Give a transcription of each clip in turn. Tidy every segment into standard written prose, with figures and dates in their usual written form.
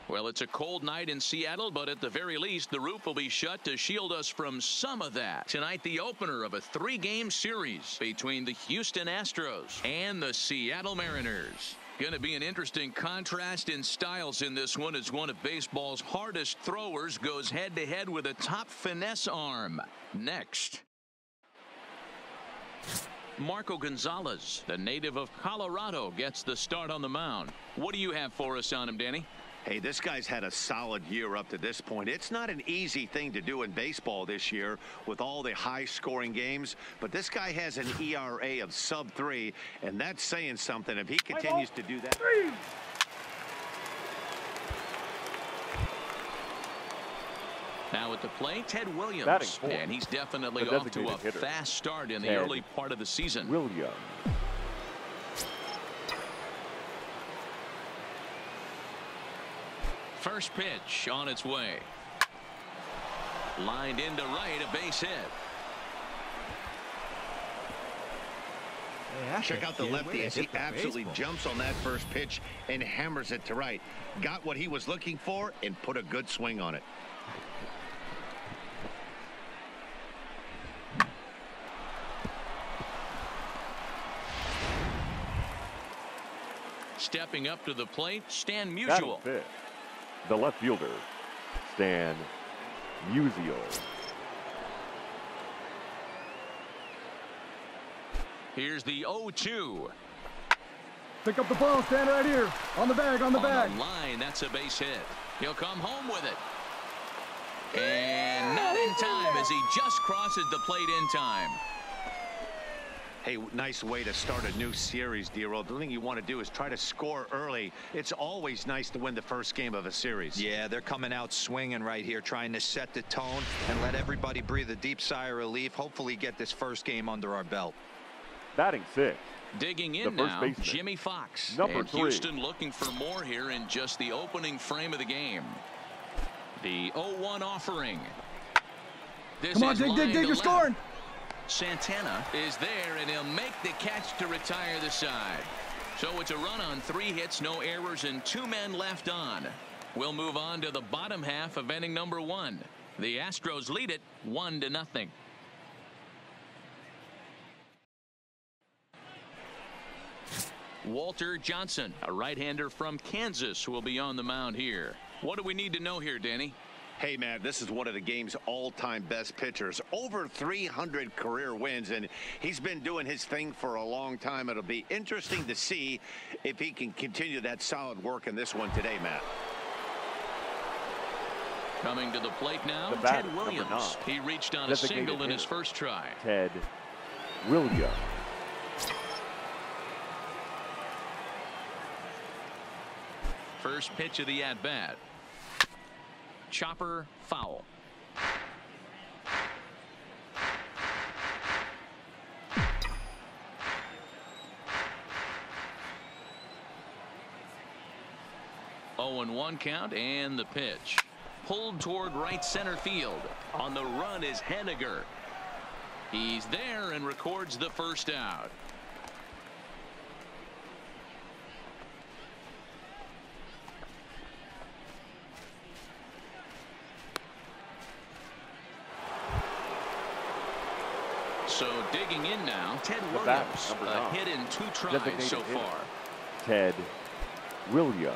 Well, it's a cold night in Seattle, but at the very least, the roof will be shut to shield us from some of that. Tonight, the opener of a 3-game series between the Houston Astros and the Seattle Mariners. Going to be an interesting contrast in styles in this one as one of baseball's hardest throwers goes head-to-head with a top finesse arm. Next. Marco Gonzalez, the native of Colorado, gets the start on the mound. What do you have for us on him, Danny? Hey, this guy's had a solid year up to this point. It's not an easy thing to do in baseball this year with all the high-scoring games, but this guy has an ERA of sub-3, and that's saying something if he continues to do that. Now at the plate, Ted Williams, and he's definitely off to a fast start in the early part of the season. Williams. First pitch on its way. Lined into right, a base hit. Check out the lefty as he absolutely jumps on that first pitch and hammers it to right. Got what he was looking for and put a good swing on it. Stepping up to the plate, Stan Musial. The left fielder, Stan Musial. Here's the 0-2. Pick up the ball, stand right here. On the bag, on the bag. On the line, that's a base hit. He'll come home with it. And not in time as he just crosses the plate in time. Hey, nice way to start a new series, D-Roll. The thing you want to do is try to score early. It's always nice to win the first game of a series. Yeah, they're coming out swinging right here, trying to set the tone and let everybody breathe a deep sigh of relief. Hopefully get this first game under our belt. Batting 6. Digging in now, baseman, Jimmy Fox. Number and 3. Houston looking for more here in just the opening frame of the game. The 0-1 offering. Come on, dig, you're scoring. Santana is there, and he'll make the catch to retire the side. So it's a run on 3 hits, no errors, and 2 men left on. We'll move on to the bottom half of inning number 1. The Astros lead it 1-0. Walter Johnson, a right-hander from Kansas, will be on the mound here. What do we need to know here, Danny? Hey, man, this is one of the game's all-time best pitchers. Over 300 career wins, and he's been doing his thing for a long time. It'll be interesting to see if he can continue that solid work in this one today, Matt. Coming to the plate now, Ted Williams. He reached on a single in his first try. Ted Williams. First pitch of the at-bat. Chopper foul. Oh, and 1 count, and the pitch. Pulled toward right center field. On the run is Henniger. He's there and records the first out. So digging in now, Ted Williams, a hit in 2 tries so far. Ted Williams.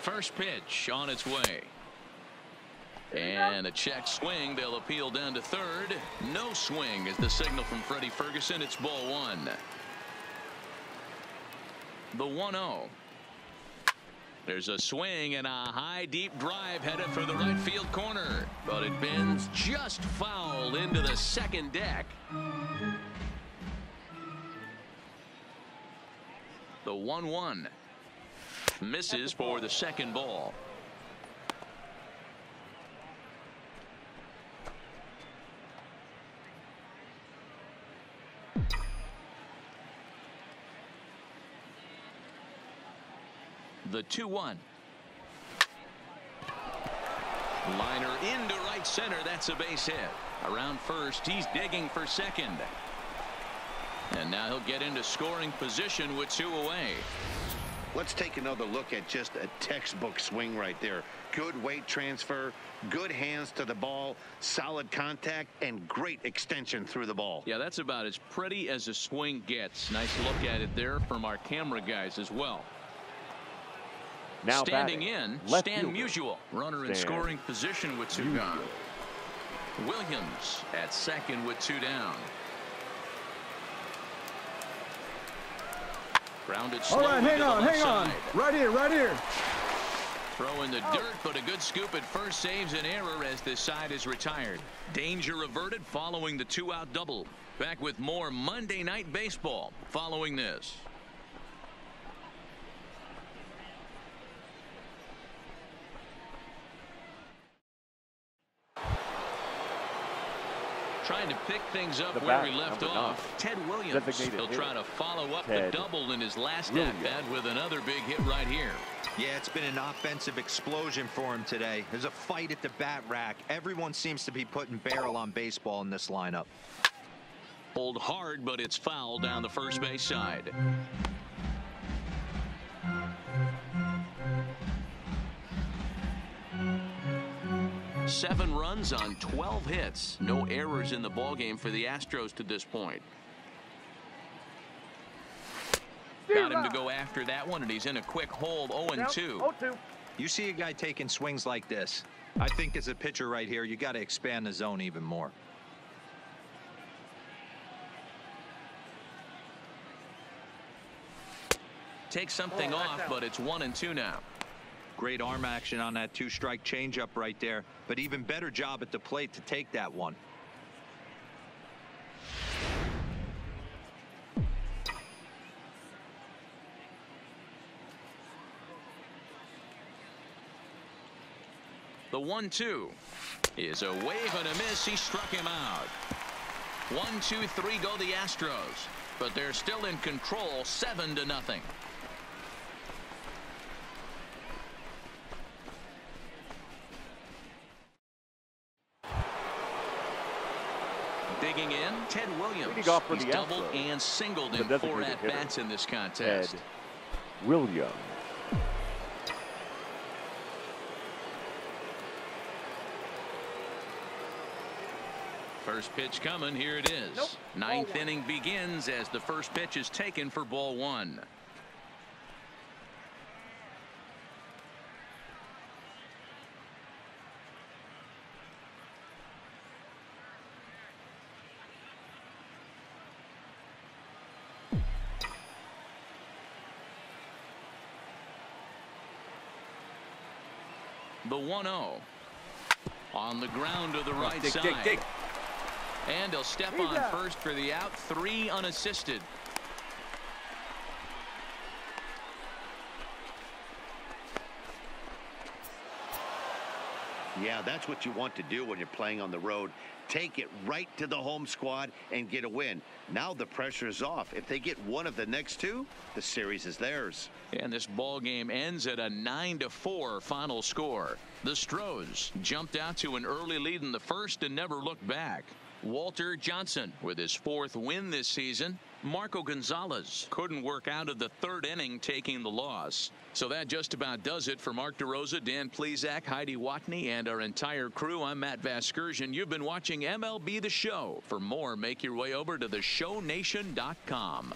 First pitch on its way. And a check swing. They'll appeal down to third. No swing is the signal from Freddie Ferguson. It's ball 1. The 1-0. There's a swing and a high deep drive headed for the right field corner, but it bends just foul into the second deck. The 1-1 misses for the second ball. The 2-1. Liner into right center. That's a base hit. Around first, he's digging for second. And now he'll get into scoring position with 2 away. Let's take another look at just a textbook swing right there. Good weight transfer, good hands to the ball, solid contact, and great extension through the ball. Yeah, that's about as pretty as a swing gets. Nice look at it there from our camera guys as well. Now standing batting, in, left Stan fielder. Musial. Runner in Stan scoring position with 2 gone. Musial. Williams at second with 2 down. Grounded All right, hang on, hang on. Right here, right here. Throw in the dirt, but a good scoop at first saves an error as this side is retired. Danger averted following the 2-out double. Back with more Monday Night Baseball following this. Trying to pick things up where he left off. Ted Williams. He'll try to follow up the double in his last at-bat with another big hit right here. Yeah, it's been an offensive explosion for him today. There's a fight at the bat rack. Everyone seems to be putting barrel on baseball in this lineup. Pulled hard, but it's foul down the first base side. Seven runs on 12 hits. No errors in the ballgame for the Astros to this point. Got him to go after that one, and he's in a quick hold. 0-2. You see a guy taking swings like this. I think as a pitcher right here, you got to expand the zone even more. Takes something off, but it's 1-2 now. Great arm action on that 2-strike changeup right there, but even better job at the plate to take that one. The 1-2 is a wave and a miss. He struck him out. 1-2-3 go the Astros, but they're still in control, 7-0. Digging in, Ted Williams. He's doubled and singled in 4 at-bats in this contest. Ted Williams. First pitch coming. Here it is. Ninth inning begins as the first pitch is taken for ball 1. The 1-0 on the ground to the right side. And he'll step on first for the out. 3 unassisted. Yeah, that's what you want to do when you're playing on the road. Take it right to the home squad and get a win. Now the pressure is off. If they get one of the next 2, the series is theirs. And this ball game ends at a 9-4 final score. The Stros jumped out to an early lead in the first and never looked back. Walter Johnson with his 4th win this season. Marco Gonzalez couldn't work out of the 3rd inning, taking the loss. So that just about does it for Mark DeRosa, Dan Plesac, Heidi Watney, and our entire crew. I'm Matt Vasgersian. You've been watching MLB The Show. For more, make your way over to theshownation.com.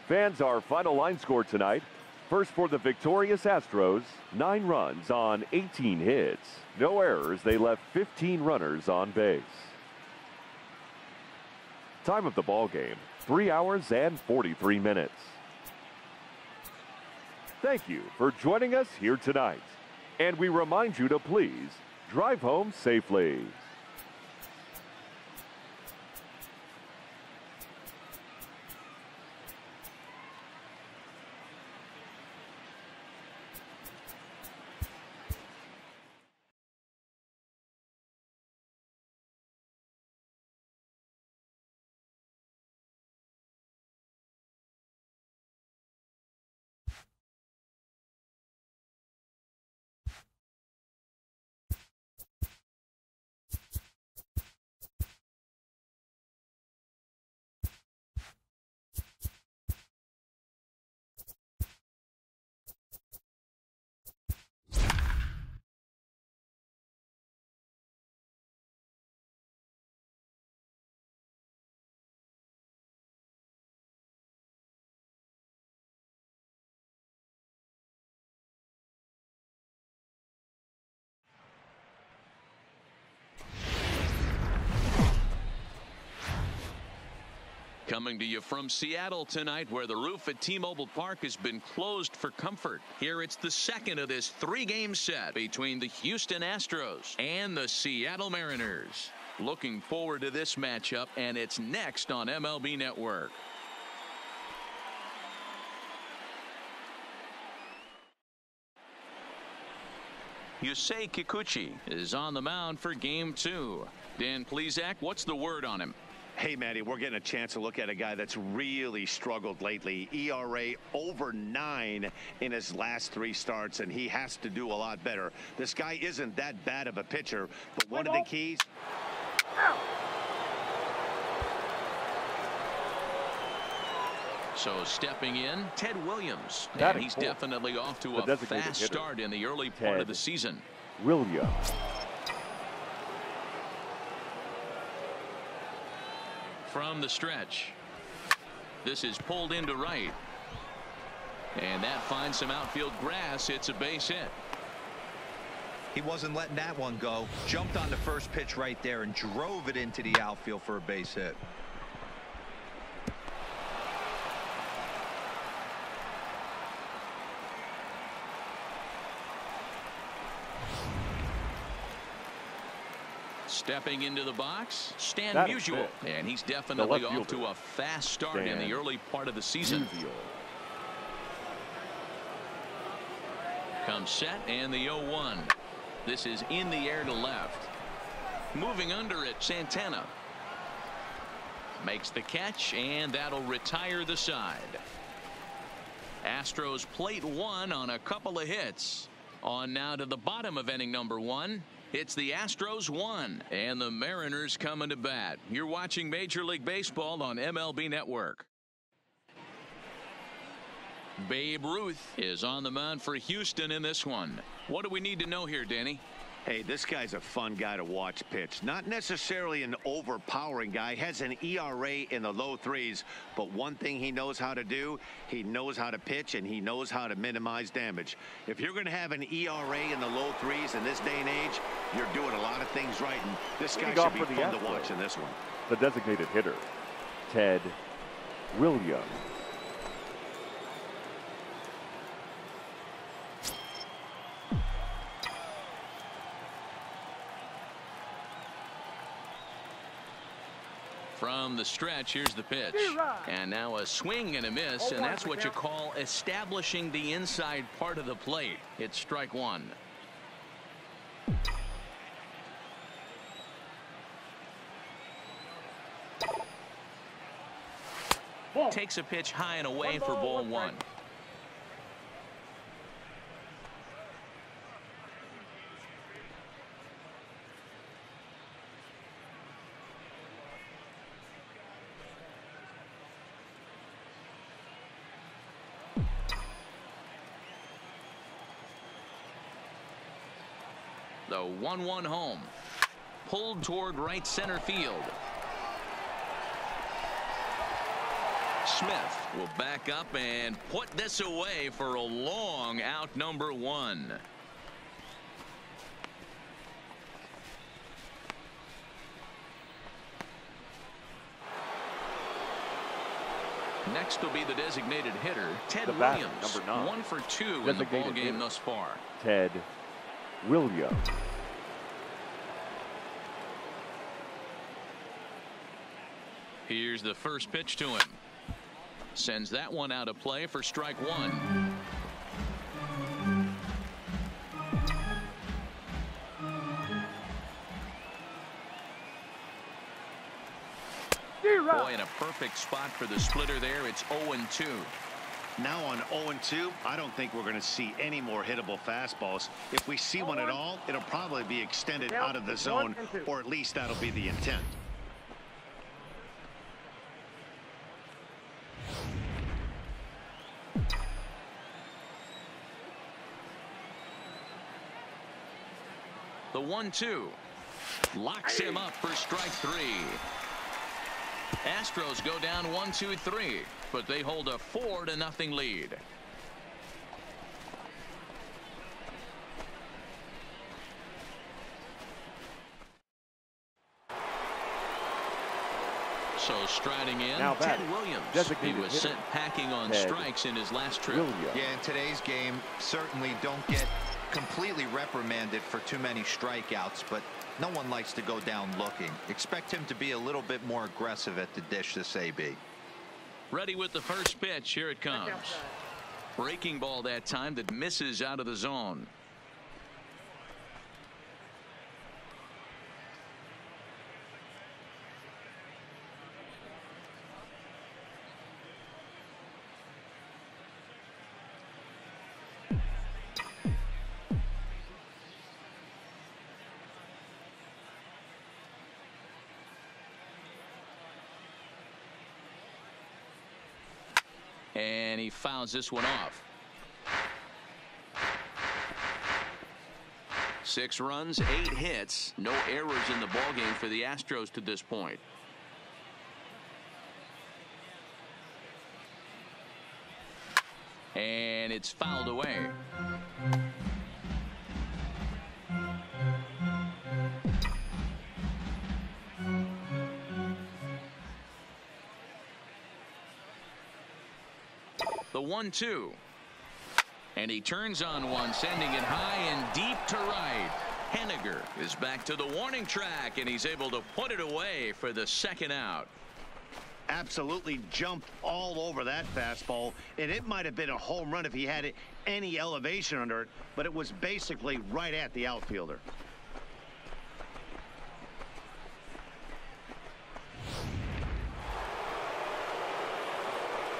Fans, our final line score tonight. First for the victorious Astros, 9 runs on 18 hits. No errors. They left 15 runners on base. Time of the ball game, 3 hours and 43 minutes. Thank you for joining us here tonight. And we remind you to please drive home safely. Coming to you from Seattle tonight, where the roof at T-Mobile Park has been closed for comfort. Here it's the second of this three-game set between the Houston Astros and the Seattle Mariners. Looking forward to this matchup, and it's next on MLB Network. Yusei Kikuchi is on the mound for game 2. Dan Plesac, what's the word on him? Hey, Matty, we're getting a chance to look at a guy that's really struggled lately. ERA over 9 in his last 3 starts, and he has to do a lot better. This guy isn't that bad of a pitcher, but one of the keys... So stepping in, Ted Williams. And he's definitely off to a fast start in the early part of the season. Williams. From the stretch. This is pulled into right. And that finds some outfield grass. It's a base hit. He wasn't letting that one go. Jumped on the first pitch right there and drove it into the outfield for a base hit. Stepping into the box, Stan Musial, and he's definitely off to a fast start in the early part of the season. Comes set, and the 0-1. This is in the air to left. Moving under it, Santana. Makes the catch, and that'll retire the side. Astros plate 1 on a couple of hits. On now to the bottom of inning number 1. It's the Astros 1 and the Mariners coming to bat. You're watching Major League Baseball on MLB Network. Babe Ruth is on the mound for Houston in this one. What do we need to know here, Danny? Hey, this guy's a fun guy to watch pitch. Not necessarily an overpowering guy. Has an ERA in the low 3s. But one thing he knows how to do, he knows how to pitch, and he knows how to minimize damage. If you're going to have an ERA in the low 3s in this day and age, you're doing a lot of things right. And this guy should be fun to watch in this one. The designated hitter, Ted Williams. From the stretch, here's the pitch. And now a swing and a miss, and that's what you call establishing the inside part of the plate. It's strike 1. Takes a pitch high and away for ball 1. The 1-1 home. Pulled toward right center field. Smith will back up and put this away for a long out number 1. Next will be the designated hitter, Ted Williams. Number 9. 1 for 2 in the ball game thus far. Ted Williams. Here's the first pitch to him. Sends that one out of play for strike 1. Boy, in a perfect spot for the splitter there. It's 0-2. Now on 0-2, I don't think we're going to see any more hittable fastballs. If we see one at all, it'll probably be extended out of the zone, or at least that'll be the intent. The 1-2 locks him up for strike 3. Astros go down 1-2-3, but they hold a 4-0 lead. So striding in, Now Ted Williams. He was sent packing on Ted strikes in his last trip. Williams. Yeah, in today's game, certainly don't get completely reprimanded for too many strikeouts, but no one likes to go down looking. Expect him to be a little bit more aggressive at the dish, this AB. Ready with the first pitch. Here it comes. Breaking ball that time that misses out of the zone. And he fouls this one off. 6 runs, 8 hits, no errors in the ballgame for the Astros to this point. And it's fouled away. The 1-2. And he turns on one, sending it high and deep to right. Henniger is back to the warning track, and he's able to put it away for the second out. Absolutely jumped all over that fastball, and it might have been a home run if he had any elevation under it, but it was basically right at the outfielder.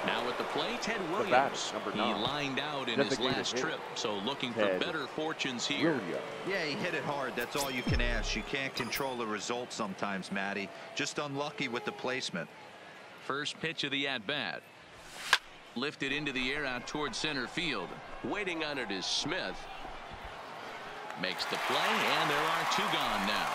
Now at the plate, Ted Williams. He lined out in his last trip, so looking for better fortunes here. Yeah, he hit it hard. That's all you can ask. You can't control the result sometimes, Matty. Just unlucky with the placement. First pitch of the at-bat. Lifted into the air out towards center field. Waiting on it is Smith. Makes the play, and there are 2 gone now.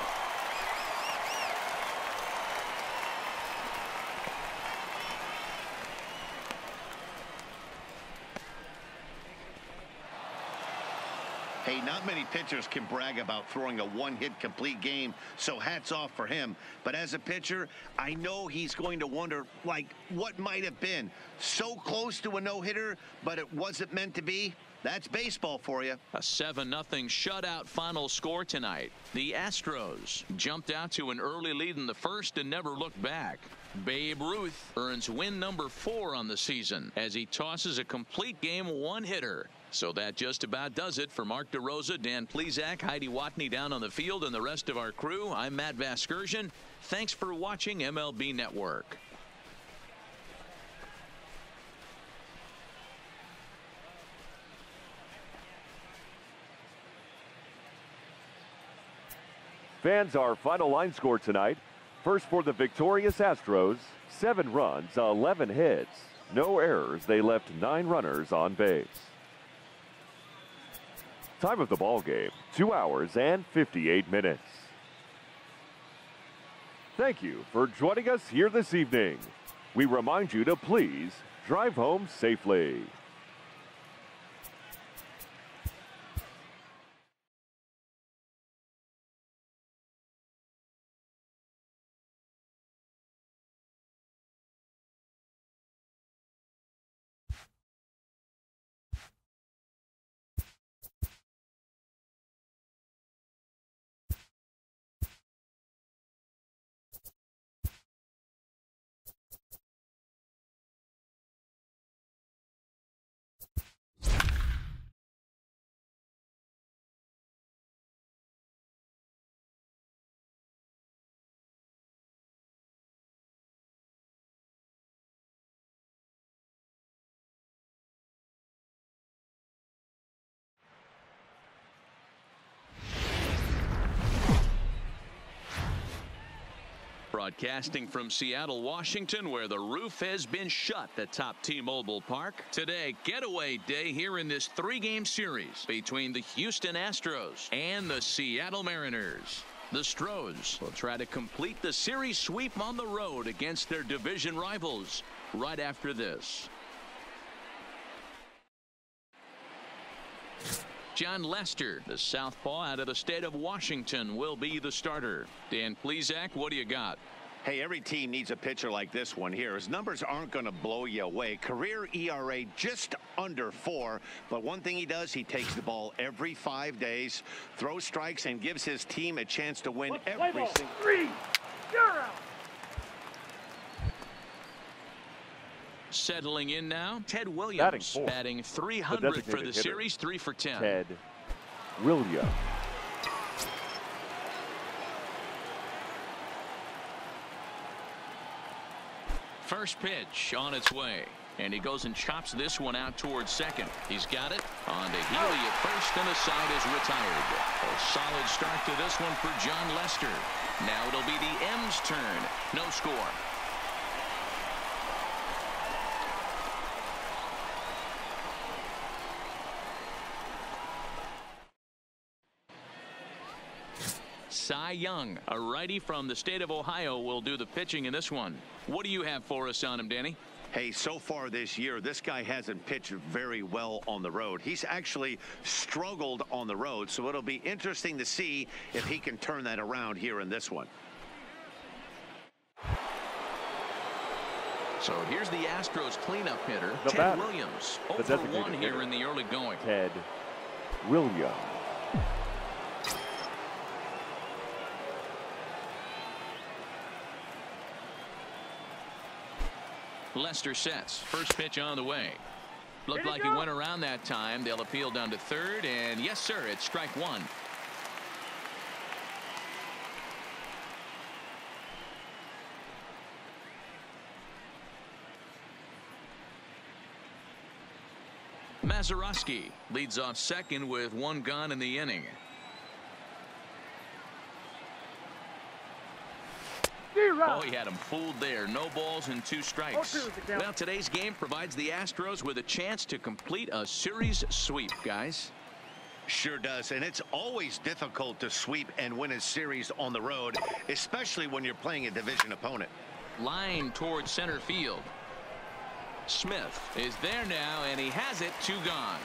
Hey, not many pitchers can brag about throwing a one-hit complete game, so hats off for him. But as a pitcher, I know he's going to wonder, like, what might have been. So close to a no-hitter, but it wasn't meant to be. That's baseball for you. A 7-0 shutout final score tonight. The Astros jumped out to an early lead in the first and never looked back. Babe Ruth earns win number 4 on the season as he tosses a complete game one-hitter. So that just about does it for Mark DeRosa, Dan Plesac, Heidi Watney down on the field, and the rest of our crew. I'm Matt Vasgersian. Thanks for watching MLB Network. Fans, our final line score tonight. First for the victorious Astros, 7 runs, 11 hits. No errors. They left 9 runners on base. Time of the ball game, 2 hours and 58 minutes. Thank you for joining us here this evening. We remind you to please drive home safely. Broadcasting from Seattle, Washington, where the roof has been shut atop T-Mobile Park. Today, getaway day here in this 3-game series between the Houston Astros and the Seattle Mariners. The Stros will try to complete the series sweep on the road against their division rivals right after this. John Lester, the southpaw out of the state of Washington, will be the starter. Dan Plesac, what do you got? Hey, every team needs a pitcher like this one here. His numbers aren't going to blow you away. Career ERA just under 4. But one thing he does, he takes the ball every 5 days, throws strikes, and gives his team a chance to win every single. 3, you're out. Settling in now, Ted Williams, batting 300 for the series, 3 for 10. Ted Williams. First pitch on its way, and he goes and chops this one out towards second. He's got it on to Healy at first, and the side is retired. A solid start to this one for John Lester. Now it'll be the M's turn. No score. Cy Young, a righty from the state of Ohio, will do the pitching in this one. What do you have for us on him, Danny? Hey, so far this year, this guy hasn't pitched very well on the road. He's actually struggled on the road, so it'll be interesting to see if he can turn that around here in this one. So here's the Astros cleanup hitter, The Ted batter, Williams. the 0 for 1 designated here hitter, in the early going. Ted Williams. Lester sets. First pitch on the way. Looked like he went around that time. They'll appeal down to third, and yes, sir, it's strike one. Mazeroski leads off second with 1 gone in the inning. Oh, he had him fooled there. No balls and 2 strikes. Well, today's game provides the Astros with a chance to complete a series sweep, guys. Sure does, and it's always difficult to sweep and win a series on the road, especially when you're playing a division opponent. Line towards center field. Smith is there now, and he has it. 2 gone.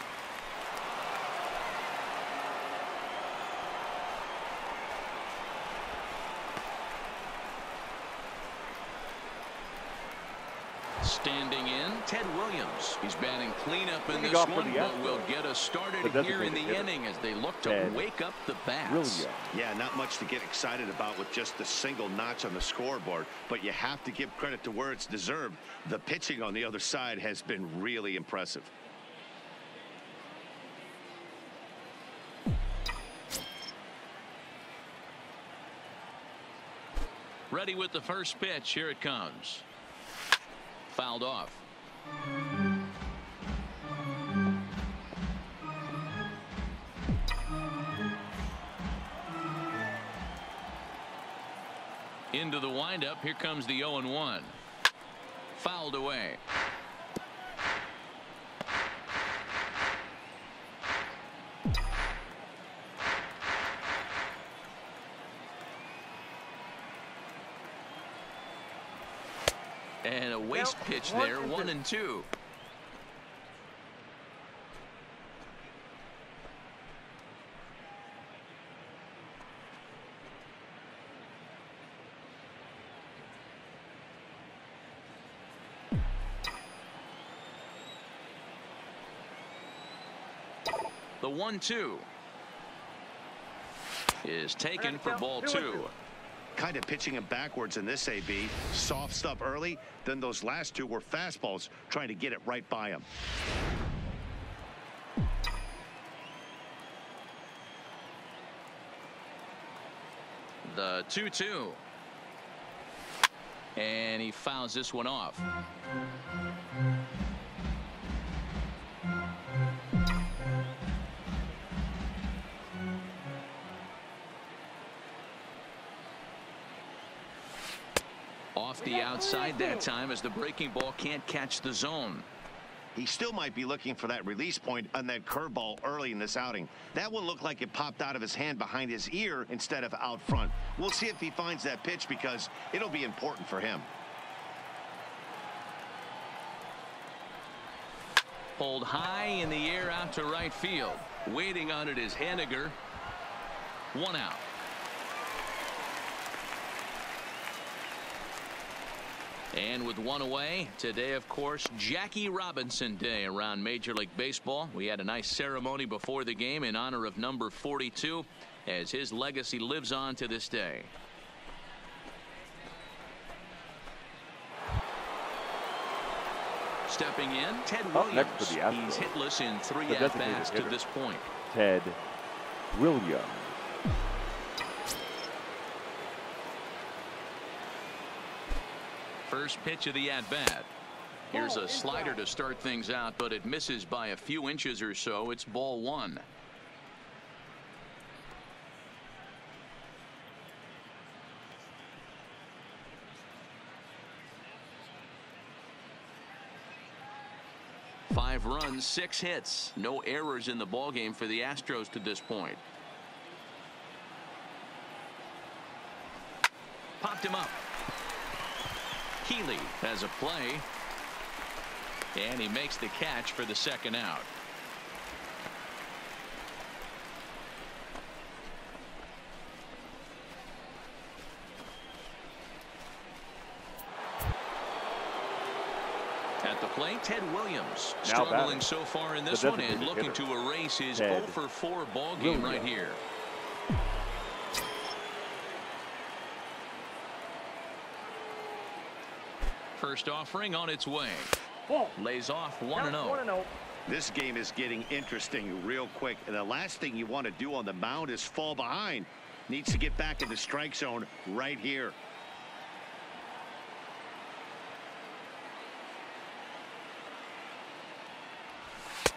Standing in, Ted Williams. He's batting cleanup in this one, but will get us started here in the inning as they look to wake up the bats. Yeah, not much to get excited about with just a single notch on the scoreboard, but you have to give credit to where it's deserved. The pitching on the other side has been really impressive. Ready with the first pitch. Here it comes. Fouled off. Into the windup. Here comes the 0-1. Fouled away. And a waste pitch there, 1-2. The 1-2 is taken for ball 2. Kind of pitching him backwards in this AB. Soft stuff early, then those last 2 were fastballs, trying to get it right by him. The 2-2. And he fouls this one off. Off the outside that time as the breaking ball can't catch the zone. He still might be looking for that release point on that curveball early in this outing. That one looked like it popped out of his hand behind his ear instead of out front. We'll see if he finds that pitch because it'll be important for him. Pulled high in the air out to right field. Waiting on it is Henniger. 1 out. And with one away, today, of course, Jackie Robinson Day around Major League Baseball. We had a nice ceremony before the game in honor of number 42 as his legacy lives on to this day. Stepping in, Ted Williams. Next for the Astros, he's hitless in 3 at-bats to this point. Ted Williams. First pitch of the at-bat. Here's a slider to start things out, but it misses by a few inches or so. It's ball 1. Five runs, 6 hits. No errors in the ballgame for the Astros to this point. Popped him up. Healy has a play. And he makes the catch for the second out. At the plate, Ted Williams struggling so far in this one and looking to erase his 0 for 4 ball game right here. First offering on its way. Lays off 1-0. This game is getting interesting real quick, and the last thing you want to do on the mound is fall behind. Needs to get back in the strike zone right here.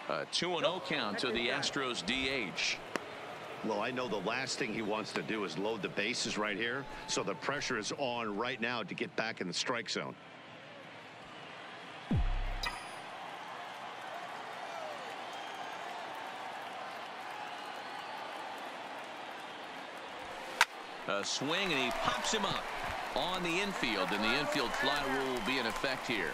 A 2-0 count to the Astros DH. Well, I know the last thing he wants to do is load the bases right here, so the pressure is on right now to get back in the strike zone. A swing, and he pops him up on the infield, and the infield fly rule will be in effect here.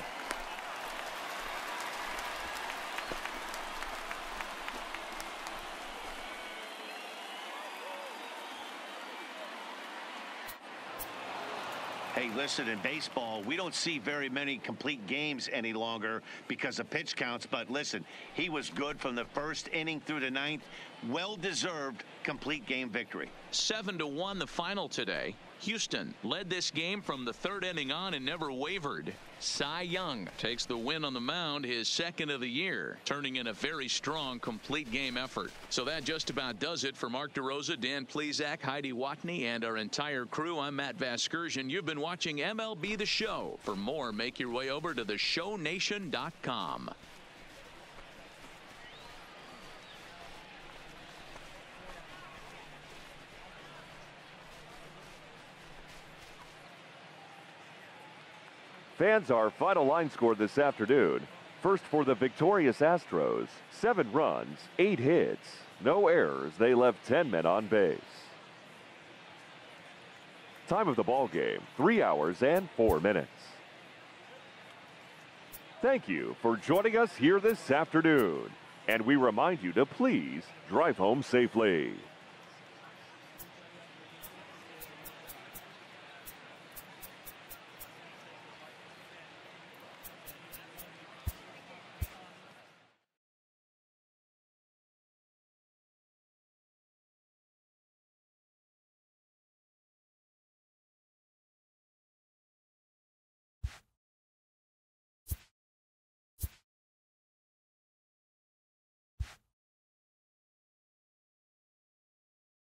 Hey, listen, in baseball, we don't see very many complete games any longer because of pitch counts. But listen, he was good from the first inning through the 9th. Well-deserved complete game victory. 7-1 the final today. Houston led this game from the 3rd inning on and never wavered. Cy Young takes the win on the mound, his 2nd of the year, turning in a very strong complete game effort. So that just about does it for Mark DeRosa, Dan Plesac, Heidi Watney, and our entire crew. I'm Matt Vasgersian. You've been watching MLB The Show. For more, make your way over to theshownation.com. Fans, our final line score this afternoon. First for the victorious Astros, 7 runs, 8 hits, no errors. They left 10 men on base. Time of the ball game, 3 hours and 4 minutes. Thank you for joining us here this afternoon. And we remind you to please drive home safely.